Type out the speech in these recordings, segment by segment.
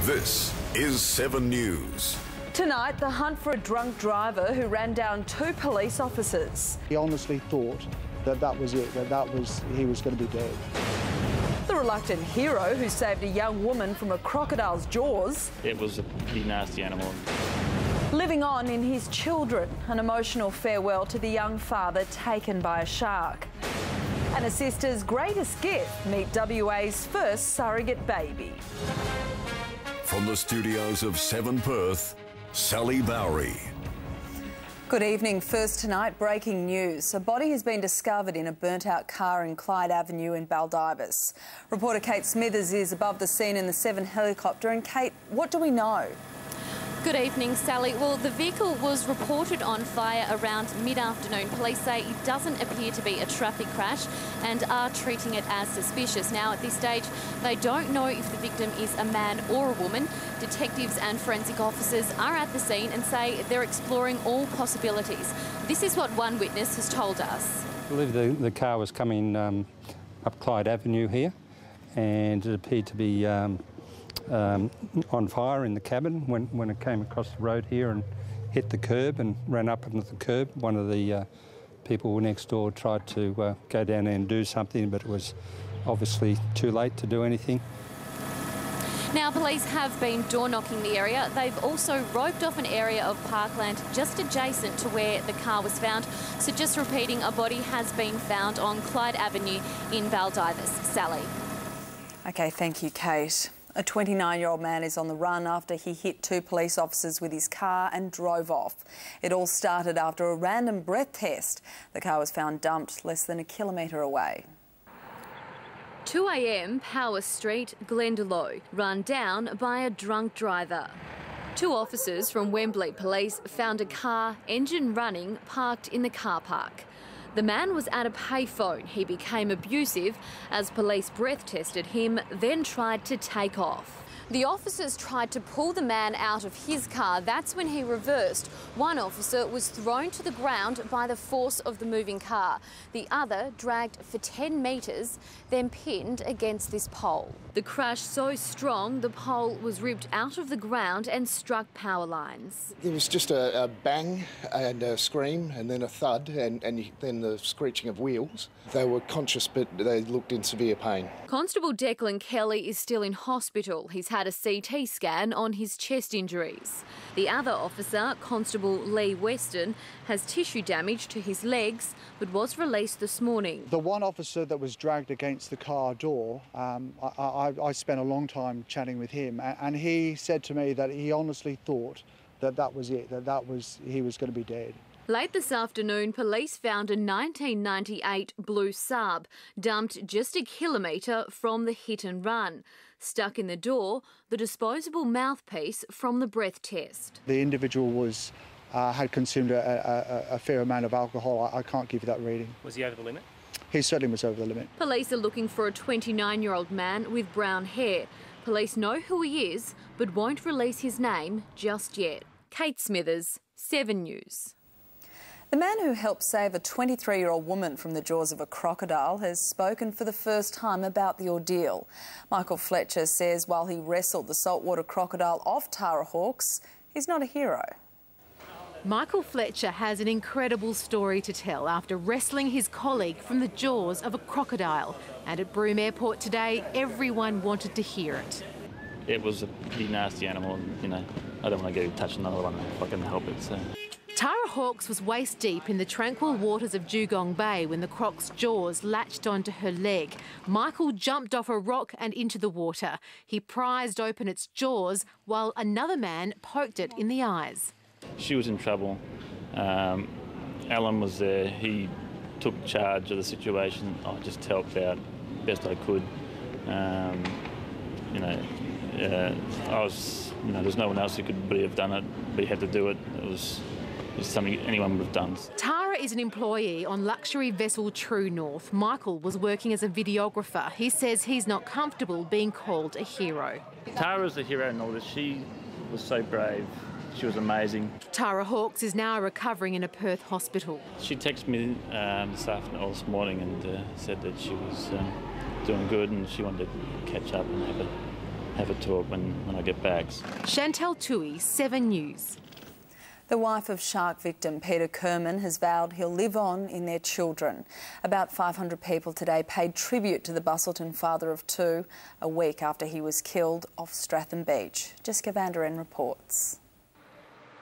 This is 7 News. Tonight, the hunt for a drunk driver who ran down 2 police officers. He honestly thought that was it, he was going to be dead. The reluctant hero who saved a young woman from a crocodile's jaws. It was a pretty nasty animal. Living on in his children, an emotional farewell to the young father taken by a shark. And a sister's greatest gift, meet WA's first surrogate baby. From the studios of 7 Perth, Sally Bowrey. Good evening. First tonight, breaking news. A body has been discovered in a burnt-out car in Clyde Avenue in Baldivis. Reporter Kate Smithers is above the scene in the 7 helicopter. And Kate, what do we know? Good evening, Sally. Well, the vehicle was reported on fire around mid-afternoon. Police say it doesn't appear to be a traffic crash and are treating it as suspicious. Now, at this stage, they don't know if the victim is a man or a woman. Detectives and forensic officers are at the scene and say they're exploring all possibilities. This is what one witness has told us. I believe the car was coming up Clyde Avenue here, and it appeared to be on fire in the cabin when it came across the road here and hit the curb and ran up onto the curb. One of the people next door tried to go down there and do something, but it was obviously too late to do anything. Now, police have been door-knocking the area. They've also roped off an area of parkland just adjacent to where the car was found. So just repeating, a body has been found on Clyde Avenue in Baldivis. Sally. OK, thank you, Kate. A 29-year-old man is on the run after he hit 2 police officers with his car and drove off. It all started after a random breath test. The car was found dumped less than a kilometre away. 2 a.m, Power Street, Glendalough, run down by a drunk driver. 2 officers from Wembley Police found a car, engine running, parked in the car park. The man was at a payphone. He became abusive as police breath tested him, then tried to take off. The officers tried to pull the man out of his car. That's when he reversed. One officer was thrown to the ground by the force of the moving car. The other dragged for 10 metres, then pinned against this pole. The crash so strong, the pole was ripped out of the ground and struck power lines. There was just a bang and a scream and then a thud and then the screeching of wheels. They were conscious, but they looked in severe pain. Constable Declan Kelly is still in hospital. He's had a CT scan on his chest injuries. The other officer, Constable Lee Weston, has tissue damage to his legs but was released this morning. The one officer that was dragged against the car door, I spent a long time chatting with him, and he said to me that he honestly thought that was it, he was going to be dead. Late this afternoon, police found a 1998 blue Saab dumped just a kilometre from the hit and run. Stuck in the door, the disposable mouthpiece from the breath test. The individual had consumed a fair amount of alcohol. I can't give you that reading. Was he over the limit? He certainly was over the limit. Police are looking for a 29-year-old man with brown hair. Police know who he is, but won't release his name just yet. Kate Smithers, 7 News. The man who helped save a 23-year-old woman from the jaws of a crocodile has spoken for the first time about the ordeal. Michael Fletcher says while he wrestled the saltwater crocodile off Tara Hawkes, he's not a hero. Michael Fletcher has an incredible story to tell after wrestling his colleague from the jaws of a crocodile. And at Broome Airport today, everyone wanted to hear it. It was a pretty nasty animal, and, you know, I don't want to go touch another one if I can help it, so. Tara Hawkes was waist deep in the tranquil waters of Dugong Bay when the croc's jaws latched onto her leg. Michael jumped off a rock and into the water. He prized open its jaws while another man poked it in the eyes. She was in trouble. Alan was there. He took charge of the situation. I just helped out best I could. There's no one else who could really have done it, but he had to do it. It was just something anyone would have done. Tara is an employee on luxury vessel True North. Michael was working as a videographer. He says he's not comfortable being called a hero. Tara's a hero and all this. She was so brave. She was amazing. Tara Hawkes is now recovering in a Perth hospital. She texted me this morning and said that she was doing good and she wanted to catch up and have have a talk when I get back. CHANTELLE TOOHEY, 7 News. The wife of shark victim Peter Kerman has vowed he'll live on in their children. About 500 people today paid tribute to the Busselton father of two a week after he was killed off Stratham Beach. Jessica Vanderende reports.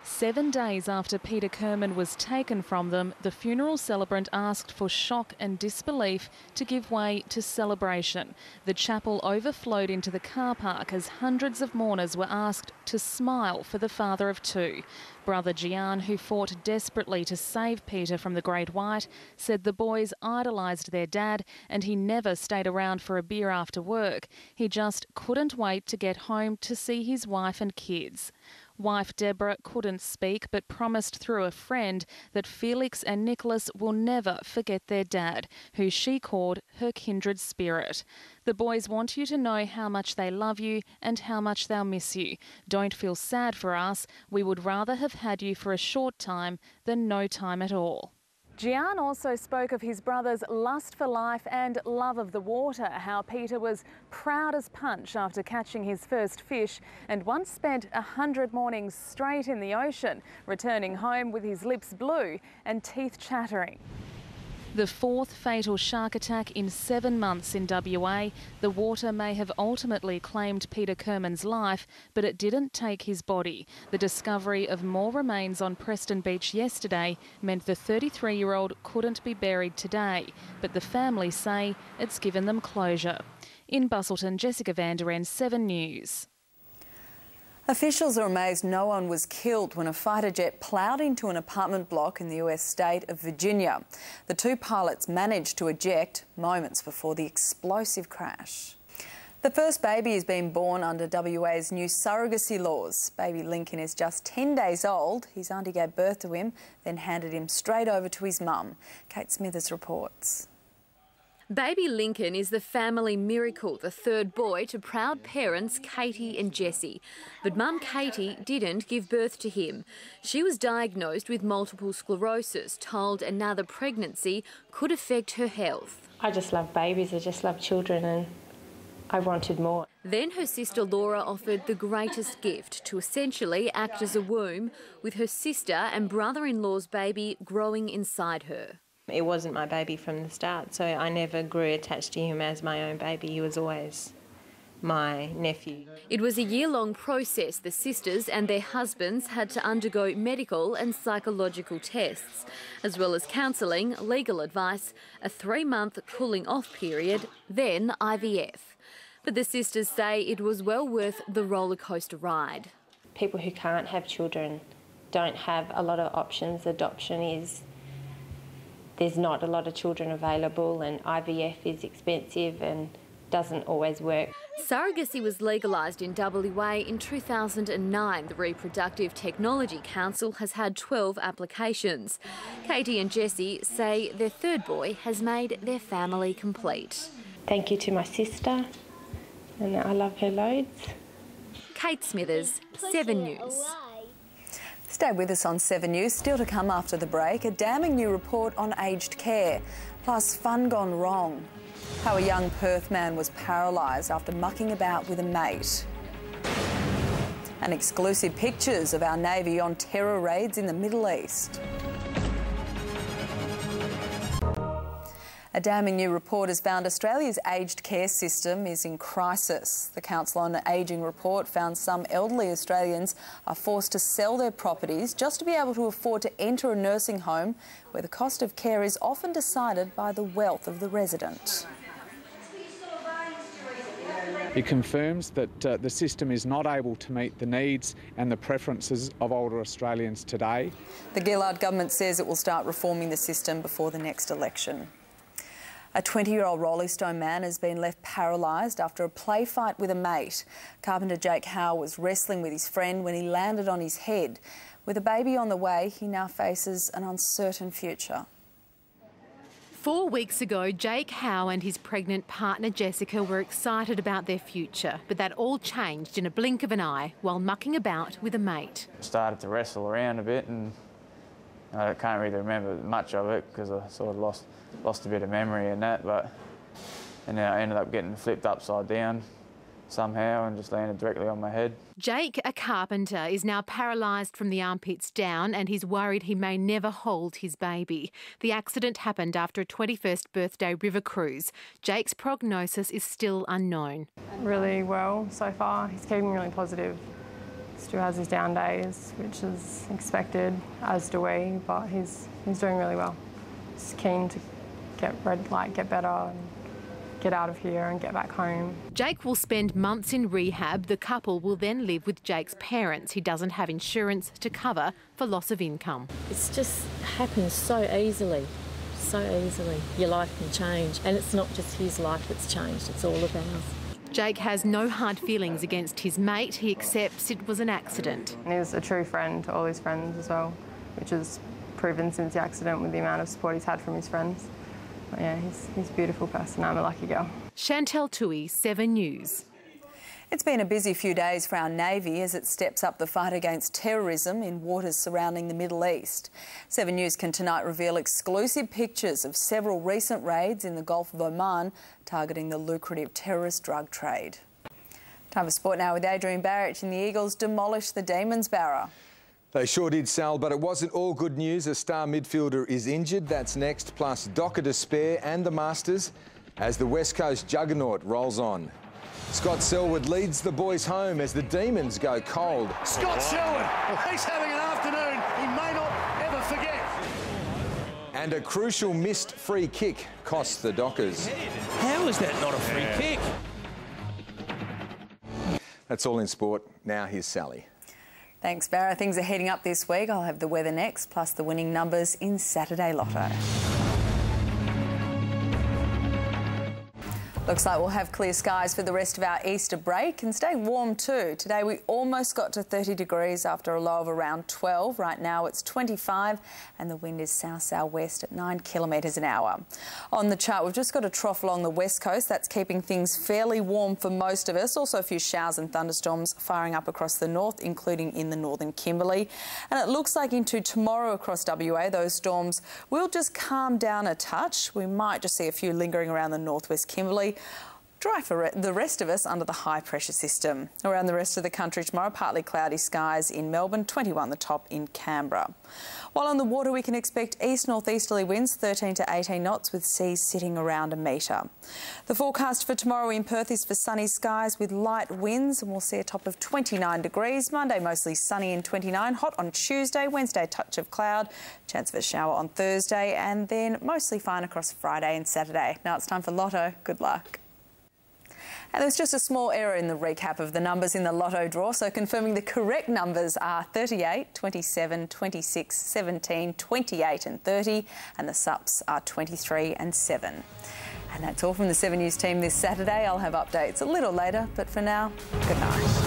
7 days after Peter Kerman was taken from them, the funeral celebrant asked for shock and disbelief to give way to celebration. The chapel overflowed into the car park as hundreds of mourners were asked to smile for the father of two. Brother Gian, who fought desperately to save Peter from the Great White, said the boys idolised their dad and he never stayed around for a beer after work. He just couldn't wait to get home to see his wife and kids. Wife Deborah couldn't speak but promised through a friend that Felix and Nicholas will never forget their dad, who she called her kindred spirit. The boys want you to know how much they love you and how much they'll miss you. Don't feel sad for us. We would rather have had you for a short time than no time at all. Gian also spoke of his brother's lust for life and love of the water, how Peter was proud as punch after catching his first fish and once spent 100 mornings straight in the ocean, returning home with his lips blue and teeth chattering. The fourth fatal shark attack in 7 months in WA. The water may have ultimately claimed Peter Kerman's life, but it didn't take his body. The discovery of more remains on Preston Beach yesterday meant the 33-year-old couldn't be buried today, but the family say it's given them closure. In Busselton, Jessica Vanderende, 7 News. Officials are amazed no one was killed when a fighter jet ploughed into an apartment block in the US state of Virginia. The two pilots managed to eject moments before the explosive crash. The first baby is being born under WA's new surrogacy laws. Baby Lincoln is just 10 days old. His auntie gave birth to him, then handed him straight over to his mum. Kate Smithers reports. Baby Lincoln is the family miracle, the third boy to proud parents Katie and Jessie. But mum Katie didn't give birth to him. She was diagnosed with multiple sclerosis, told another pregnancy could affect her health. I just love babies, I just love children, and I wanted more. Then her sister Laura offered the greatest gift, to essentially act as a womb, with her sister and brother-in-law's baby growing inside her. It wasn't my baby from the start, so I never grew attached to him as my own baby. He was always my nephew. It was a year-long process. The sisters and their husbands had to undergo medical and psychological tests, as well as counselling, legal advice, a 3-month cooling-off period, then IVF. But the sisters say it was well worth the rollercoaster ride. People who can't have children don't have a lot of options. Adoption is... There's not a lot of children available, and IVF is expensive and doesn't always work. Surrogacy was legalised in WA in 2009. The Reproductive Technology Council has had 12 applications. Katie and Jessie say their third boy has made their family complete. Thank you to my sister, and I love her loads. Kate Smithers, 7 News. Stay with us on 7 News. Still to come after the break, a damning new report on aged care. Plus, fun gone wrong. How a young Perth man was paralysed after mucking about with a mate. And exclusive pictures of our Navy on terror raids in the Middle East. A damning new report has found Australia's aged care system is in crisis. The Council on Ageing report found some elderly Australians are forced to sell their properties just to be able to afford to enter a nursing home where the cost of care is often decided by the wealth of the resident. It confirms that the system is not able to meet the needs and the preferences of older Australians today. The Gillard government says it will start reforming the system before the next election. A 20-year-old Rolling Stone man has been left paralysed after a play fight with a mate. Carpenter Jake Howe was wrestling with his friend when he landed on his head. With a baby on the way, he now faces an uncertain future. 4 weeks ago, Jake Howe and his pregnant partner Jessica were excited about their future, but that all changed in a blink of an eye while mucking about with a mate. Started to wrestle around a bit, and I can't really remember much of it because I sort of lost a bit of memory in that, and then I ended up getting flipped upside down, somehow and just landed directly on my head. Jake, a carpenter, is now paralysed from the armpits down and he's worried he may never hold his baby. The accident happened after a 21st birthday river cruise. Jake's prognosis is still unknown. Really well so far. He's keeping really positive. Still has his down days, which is expected, as do we, but he's doing really well. He's keen to get better and get out of here and get back home. Jake will spend months in rehab. The couple will then live with Jake's parents. He doesn't have insurance to cover for loss of income. It's just happens so easily, so easily. Your life can change, and it's not just his life that's changed, it's all of ours. Jake has no hard feelings against his mate. He accepts it was an accident. And he's a true friend to all his friends as well, which is proven since the accident with the amount of support he's had from his friends. But yeah, he's a beautiful person. I'm a lucky girl. CHANTELLE TOOHEY, 7 News. It's been a busy few days for our Navy as it steps up the fight against terrorism in waters surrounding the Middle East. 7 News can tonight reveal exclusive pictures of several recent raids in the Gulf of Oman targeting the lucrative terrorist drug trade. Time for sport now with Adrian Barrett, and the Eagles demolished the Demons, Barra. They sure did, Sal, but it wasn't all good news. A star midfielder is injured. That's next, plus Docker to spare and the Masters as the West Coast juggernaut rolls on. Scott Selwood leads the boys home as the Demons go cold. Scott Selwood, he's having an afternoon he may not ever forget. And a crucial missed free kick costs the Dockers. How is that not a free kick? That's all in sport. Now here's Sally. Thanks, Barra. Things are heating up this week. I'll have the weather next, plus the winning numbers in Saturday Lotto. Looks like we'll have clear skies for the rest of our Easter break and stay warm too. Today we almost got to 30 degrees after a low of around 12. Right now it's 25 and the wind is south-southwest at 9 kilometres an hour. On the chart, we've just got a trough along the west coast. That's keeping things fairly warm for most of us. Also a few showers and thunderstorms firing up across the north, including in the northern Kimberley. And it looks like into tomorrow across WA, those storms will just calm down a touch. We might just see a few lingering around the northwest Kimberley. Dry for the rest of us under the high pressure system. Around the rest of the country tomorrow, partly cloudy skies in Melbourne, 21 the top in Canberra. While on the water, we can expect east-northeasterly winds 13 to 18 knots with seas sitting around a metre. The forecast for tomorrow in Perth is for sunny skies with light winds, and we'll see a top of 29 degrees. Monday mostly sunny and 29, hot on Tuesday, Wednesday touch of cloud, chance of a shower on Thursday, and then mostly fine across Friday and Saturday. Now it's time for Lotto. Good luck. And there's just a small error in the recap of the numbers in the Lotto draw, so confirming the correct numbers are 38, 27, 26, 17, 28 and 30, and the SUPs are 23 and 7. And that's all from the 7 News team this Saturday. I'll have updates a little later, but for now, good night.